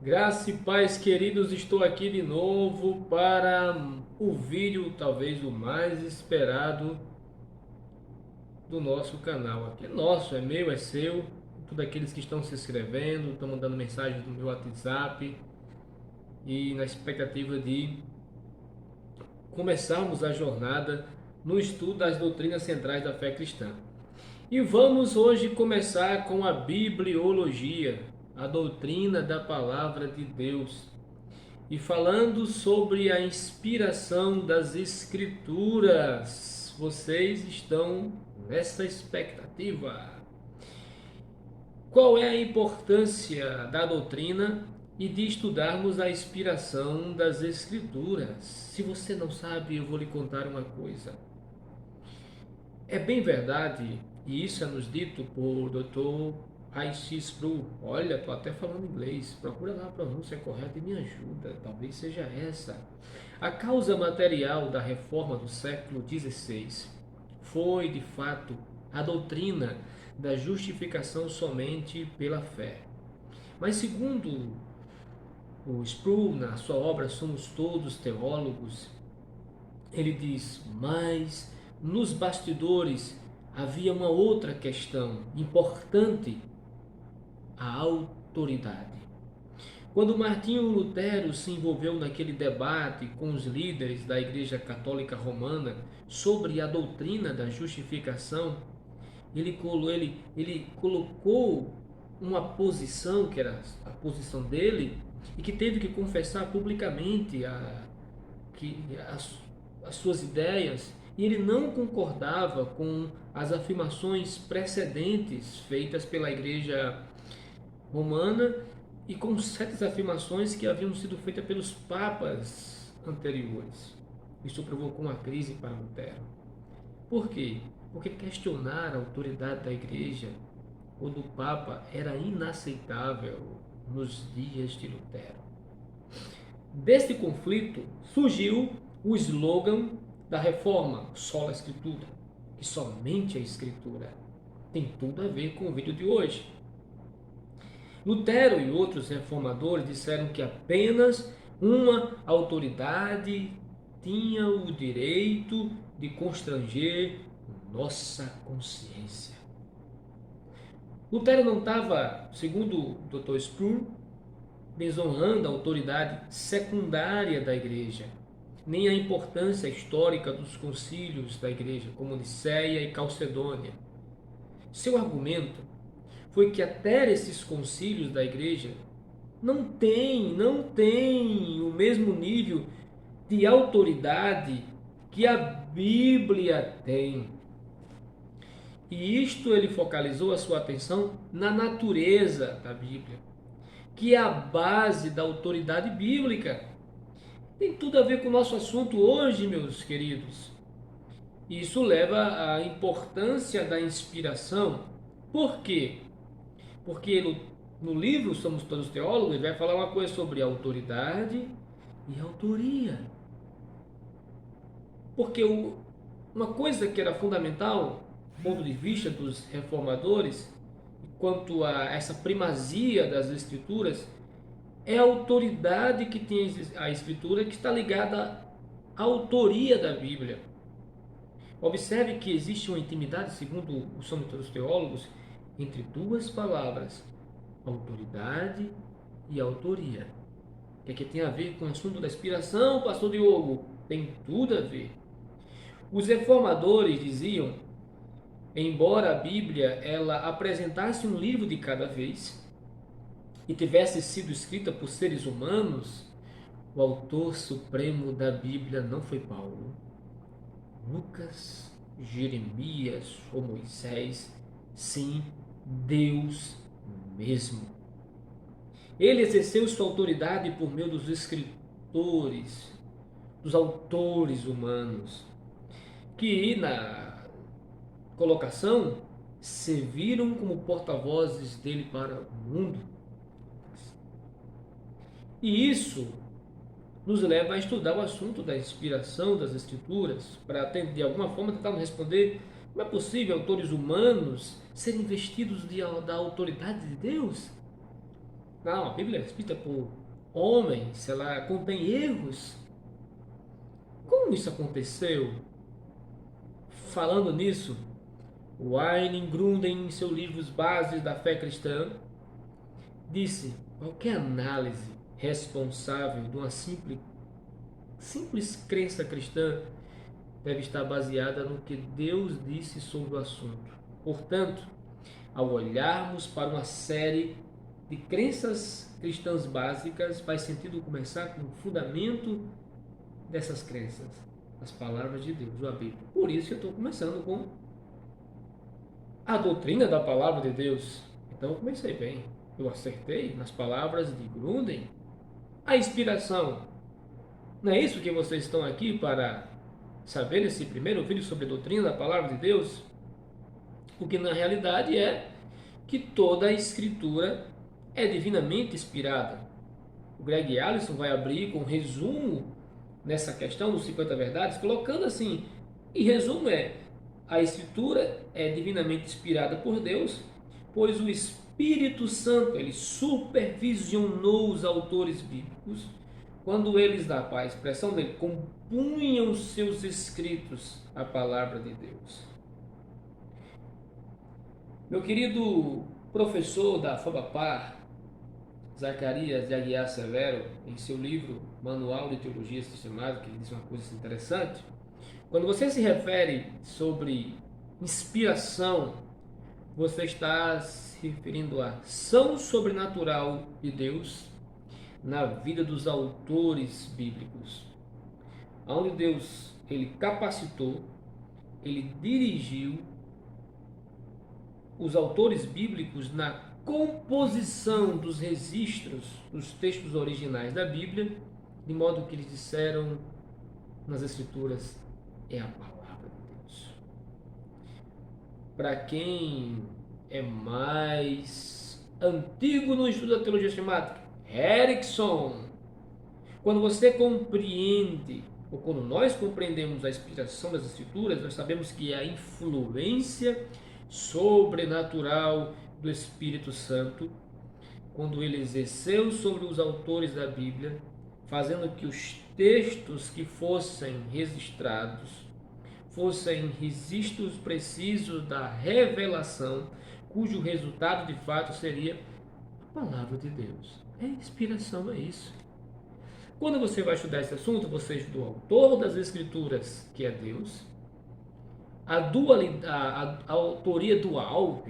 Graça e paz, queridos, estou aqui de novo para o vídeo, talvez o mais esperado do nosso canal. Aqui é nosso, é meu, é seu. Todos aqueles que estão se inscrevendo, estão mandando mensagens no meu WhatsApp e na expectativa de começarmos a jornada no estudo das doutrinas centrais da fé cristã. E vamos hoje começar com a bibliologia, a doutrina da palavra de Deus. E falando sobre a inspiração das Escrituras, vocês estão nessa expectativa? Qual é a importância da doutrina e de estudarmos a inspiração das Escrituras? Se você não sabe, eu vou lhe contar uma coisa. É bem verdade, e isso é nos dito por Dr. I.C. Sproul. Olha, estou até falando inglês. Procura lá a pronúncia correta e me ajuda. Talvez seja essa. A causa material da reforma do século XVI foi, de fato, a doutrina da justificação somente pela fé. Mas segundo o Sproul, na sua obra Somos Todos Teólogos, ele diz: mas nos bastidores havia uma outra questão importante, a autoridade. Quando Martinho Lutero se envolveu naquele debate com os líderes da Igreja Católica Romana sobre a doutrina da justificação, ele colocou uma posição que era a posição dele e que teve que confessar publicamente que as suas ideias, e ele não concordava com as afirmações precedentes feitas pela Igreja Romana e com certas afirmações que haviam sido feitas pelos papas anteriores. Isso provocou uma crise para Lutero. Por quê? Porque questionar a autoridade da Igreja ou do Papa era inaceitável nos dias de Lutero. Deste conflito surgiu o slogan da reforma, sola escritura, que somente a escritura. Tem tudo a ver com o vídeo de hoje. Lutero e outros reformadores disseram que apenas uma autoridade tinha o direito de constranger nossa consciência. Lutero não estava, segundo o Dr. Sproul, desonrando a autoridade secundária da Igreja, nem a importância histórica dos concílios da Igreja, como Nicéia e Calcedônia. Seu argumento foi que até esses concílios da Igreja não tem o mesmo nível de autoridade que a Bíblia tem. E isto ele focalizou a sua atenção na natureza da Bíblia, que é a base da autoridade bíblica. Tem tudo a ver com o nosso assunto hoje, meus queridos. Isso leva à importância da inspiração. Por quê? Porque no livro Somos Todos Teólogos, ele vai falar uma coisa sobre autoridade e autoria. Porque uma coisa que era fundamental, do ponto de vista dos reformadores, quanto a essa primazia das escrituras, é a autoridade que tem a escritura, que está ligada à autoria da Bíblia. Observe que existe uma intimidade, segundo os Somos Todos Teólogos, entre duas palavras, autoridade e autoria. O que é que tem a ver com o assunto da inspiração, pastor Diogo? Tem tudo a ver. Os reformadores diziam, embora a Bíblia ela apresentasse um livro de cada vez e tivesse sido escrita por seres humanos, o autor supremo da Bíblia não foi Paulo, Lucas, Jeremias ou Moisés, sim, Deus mesmo. Ele exerceu sua autoridade por meio dos escritores, dos autores humanos, que na colocação serviram como porta-vozes dele para o mundo. E isso nos leva a estudar o assunto da inspiração das escrituras, para de alguma forma tentar responder como é possível autores humanos serem investidos da autoridade de Deus? Não, a Bíblia é escrita por homens, ela contém erros. Como isso aconteceu? Falando nisso, Wayne Grudem, em seu livro Os Bases da Fé Cristã, disse: qualquer análise responsável de uma simples crença cristã deve estar baseada no que Deus disse sobre o assunto. Portanto, ao olharmos para uma série de crenças cristãs básicas, faz sentido começar com o fundamento dessas crenças, as palavras de Deus, a Bíblia. Por isso eu estou começando com a doutrina da palavra de Deus. Então eu comecei bem. Eu acertei nas palavras de Grudem. A inspiração. Não é isso que vocês estão aqui para saber nesse primeiro vídeo sobre a doutrina da palavra de Deus? O que na realidade é que toda a escritura é divinamente inspirada. O Greg Allison vai abrir com um resumo nessa questão dos 50 verdades, colocando assim, em resumo a escritura é divinamente inspirada por Deus, pois o Espírito Santo ele supervisionou os autores bíblicos quando eles, da expressão dele, compunham seus escritos à palavra de Deus. Meu querido professor da FABAPAR, Zacarias de Aguiar Severo, em seu livro Manual de Teologia Sistemática, ele diz uma coisa interessante. Quando você se refere sobre inspiração, você está se referindo à ação sobrenatural de Deus na vida dos autores bíblicos, onde Deus ele capacitou, ele dirigiu os autores bíblicos na composição dos registros dos textos originais da Bíblia, de modo que eles disseram nas Escrituras é a palavra de Deus. Para quem é mais antigo no estudo da teologia sistemática, Erickson, quando você compreende, ou quando nós compreendemos a inspiração das Escrituras, nós sabemos que é a influência sobrenatural do Espírito Santo, quando ele exerceu sobre os autores da Bíblia, fazendo que os textos que fossem registrados fossem registros precisos da revelação, cujo resultado de fato seria a palavra de Deus. É inspiração, é isso. Quando você vai estudar esse assunto, você estuda o autor das Escrituras, que é Deus, a autoria dual,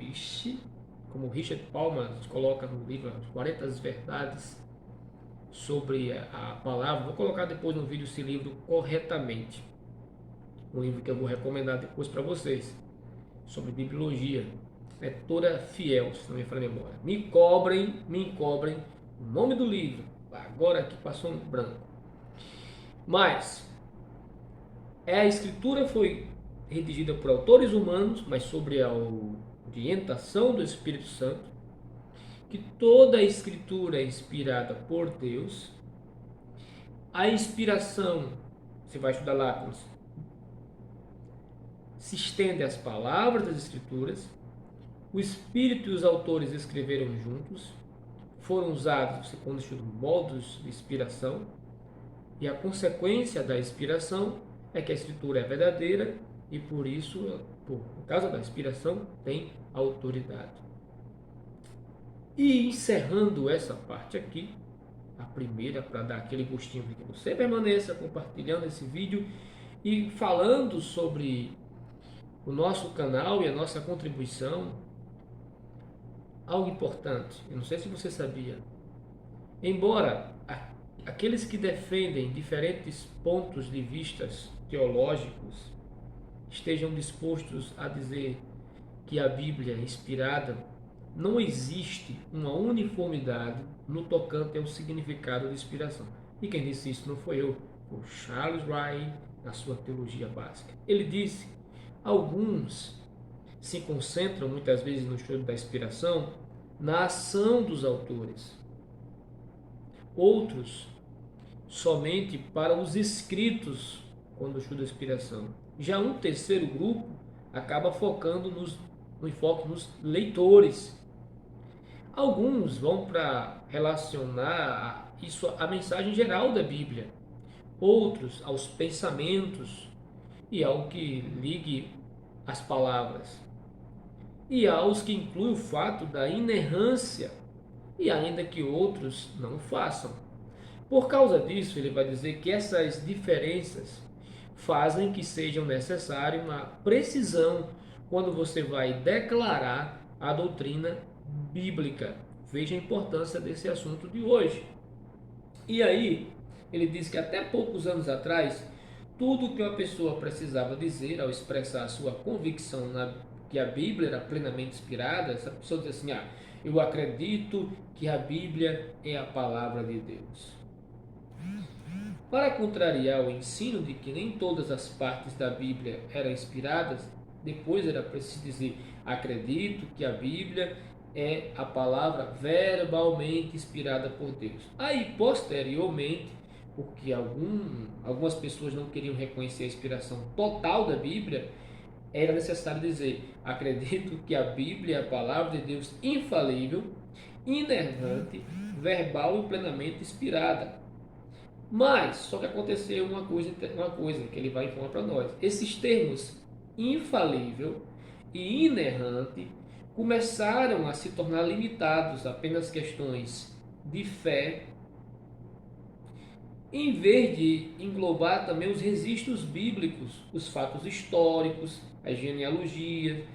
como Richard Palmer coloca no livro As 40 Verdades sobre a palavra. Vou colocar depois no vídeo esse livro corretamente. Um livro que eu vou recomendar depois para vocês, sobre bibliologia. É toda fiel, se não me falha a memória. Me cobrem o nome do livro. Agora aqui passou um branco. Mas a escritura foi redigida por autores humanos, mas sobre a orientação do Espírito Santo, que toda a escritura é inspirada por Deus. A inspiração, você vai estudar lá, se estende às palavras das escrituras. O Espírito e os autores escreveram juntos, foram usados, segundo estudo, modos de inspiração, e a consequência da inspiração é que a escritura é verdadeira e por isso, por causa da inspiração, tem autoridade. E encerrando essa parte aqui, a primeira, para dar aquele gostinho de que você permaneça compartilhando esse vídeo e falando sobre o nosso canal e a nossa contribuição, algo importante, eu não sei se você sabia, embora aqueles que defendem diferentes pontos de vista teológicos estejam dispostos a dizer que a Bíblia é inspirada, não existe uma uniformidade no tocante ao significado de inspiração. E quem disse isso não foi eu, foi Charles Wright, na sua teologia básica. Ele disse: alguns se concentram muitas vezes no estudo da inspiração na ação dos autores. Outros somente para os escritos quando estuda a inspiração. Já um terceiro grupo acaba focando no enfoque nos leitores. Alguns vão para relacionar isso à mensagem geral da Bíblia, outros aos pensamentos e ao que ligue as palavras, e aos que inclui o fato da inerrância, e ainda que outros não façam. Por causa disso, ele vai dizer que essas diferenças fazem que seja necessária uma precisão quando você vai declarar a doutrina bíblica. Veja a importância desse assunto de hoje. E aí, ele diz que até poucos anos atrás, tudo que uma pessoa precisava dizer ao expressar sua convicção que a Bíblia era plenamente inspirada, essa pessoa diz assim: eu acredito que a Bíblia é a palavra de Deus. Para contrariar o ensino de que nem todas as partes da Bíblia eram inspiradas, depois era preciso dizer: acredito que a Bíblia é a palavra verbalmente inspirada por Deus. Aí, posteriormente, porque algumas pessoas não queriam reconhecer a inspiração total da Bíblia, era necessário dizer: acredito que a Bíblia é a palavra de Deus infalível, inerrante, verbal e plenamente inspirada. Mas, só que aconteceu uma coisa que ele vai informar para nós. Esses termos infalível e inerrante começaram a se tornar limitados a apenas questões de fé, em vez de englobar também os registros bíblicos, os fatos históricos, as genealogias,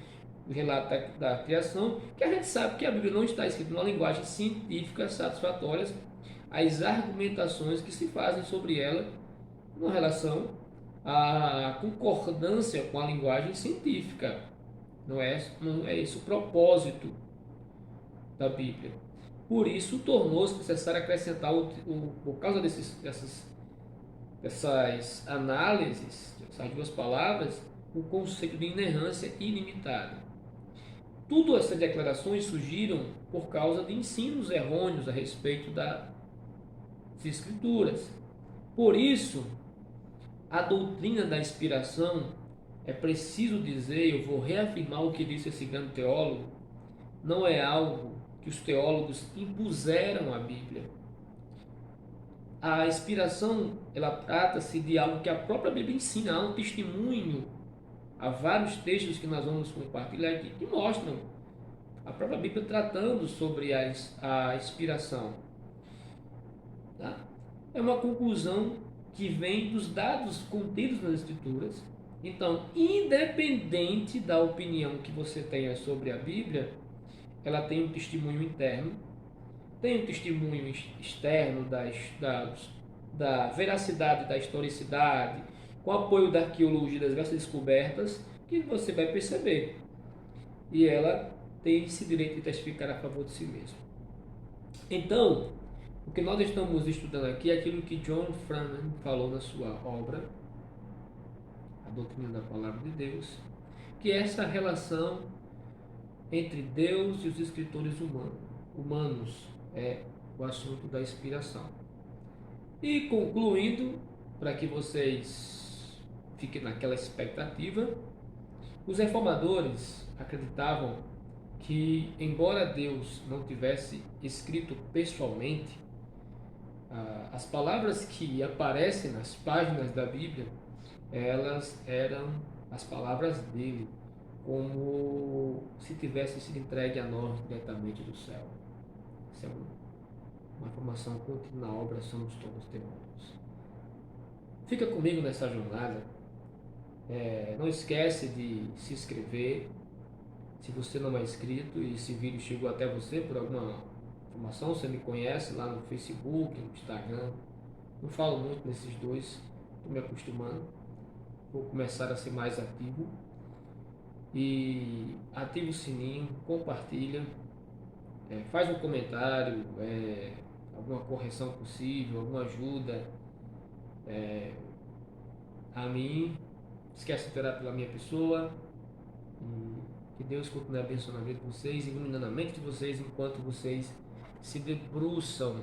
o relato da criação, que a gente sabe que a Bíblia não está escrita numa linguagem científica satisfatória as argumentações que se fazem sobre ela em relação à concordância com a linguagem científica. Não é esse o propósito da Bíblia. Por isso, tornou-se necessário acrescentar, por causa dessas análises, essas duas palavras, o conceito de inerrância ilimitada. Tudo essas declarações surgiram por causa de ensinos errôneos a respeito das Escrituras. Por isso, a doutrina da inspiração, é preciso dizer, eu vou reafirmar o que disse esse grande teólogo, não é algo que os teólogos impuseram à Bíblia. A inspiração, ela trata-se de algo que a própria Bíblia ensina. Há um testemunho, há vários textos que nós vamos compartilhar aqui que mostram a própria Bíblia tratando sobre a inspiração. Tá? É uma conclusão que vem dos dados contidos nas Escrituras. Então, independente da opinião que você tenha sobre a Bíblia, ela tem um testemunho interno, tem um testemunho externo da veracidade, da historicidade, com o apoio da arqueologia, das diversas descobertas, que você vai perceber. E ela tem esse direito de testificar a favor de si mesma. Então, o que nós estamos estudando aqui é aquilo que John Frannan falou na sua obra, A Doutrina da Palavra de Deus, que é essa relação entre Deus e os escritores humanos, é o assunto da inspiração. E concluindo, para que vocês fiquem naquela expectativa, os reformadores acreditavam que, embora Deus não tivesse escrito pessoalmente, as palavras que aparecem nas páginas da Bíblia, elas eram as palavras dele, como se tivesse sido entregue a nós diretamente do céu. Isso é uma formação contínua na obra Somos Todos Teólogos. Fica comigo nessa jornada. Não esquece de se inscrever, se você não é inscrito e esse vídeo chegou até você por alguma informação, você me conhece lá no Facebook, no Instagram. Não falo muito nesses dois, estou me acostumando. Vou começar a ser mais ativo. E ativa o sininho, compartilha, faz um comentário, alguma correção possível, alguma ajuda a mim. Esquece de orar pela minha pessoa. E que Deus continue abençoando a vida de vocês, iluminando a mente de vocês enquanto vocês se debruçam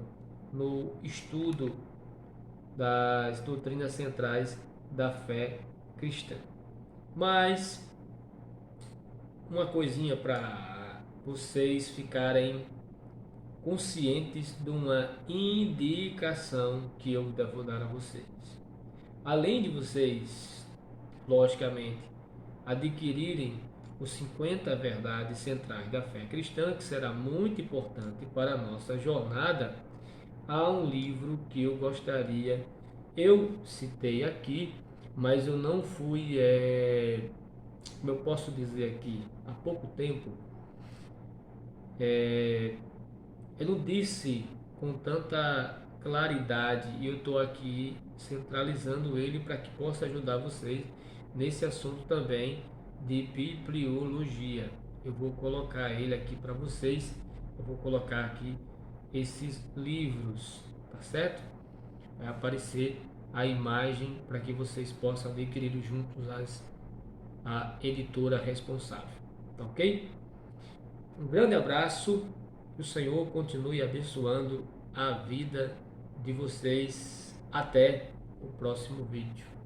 no estudo das doutrinas centrais da fé cristã. Mas uma coisinha para vocês ficarem conscientes de uma indicação que eu devo dar a vocês. Além de vocês, logicamente, adquirirem os 50 verdades centrais da fé cristã, que será muito importante para a nossa jornada, há um livro que eu gostaria, eu citei aqui, mas eu não fui, como eu posso dizer aqui, há pouco tempo, eu não disse com tanta claridade e eu estou aqui centralizando ele para que possa ajudar vocês nesse assunto também de bibliologia. Eu vou colocar ele aqui para vocês, eu vou colocar aqui esses livros, tá certo? Vai aparecer a imagem para que vocês possam adquirir juntos a editora responsável, tá ok? Um grande abraço, que o Senhor continue abençoando a vida de vocês. Até o próximo vídeo.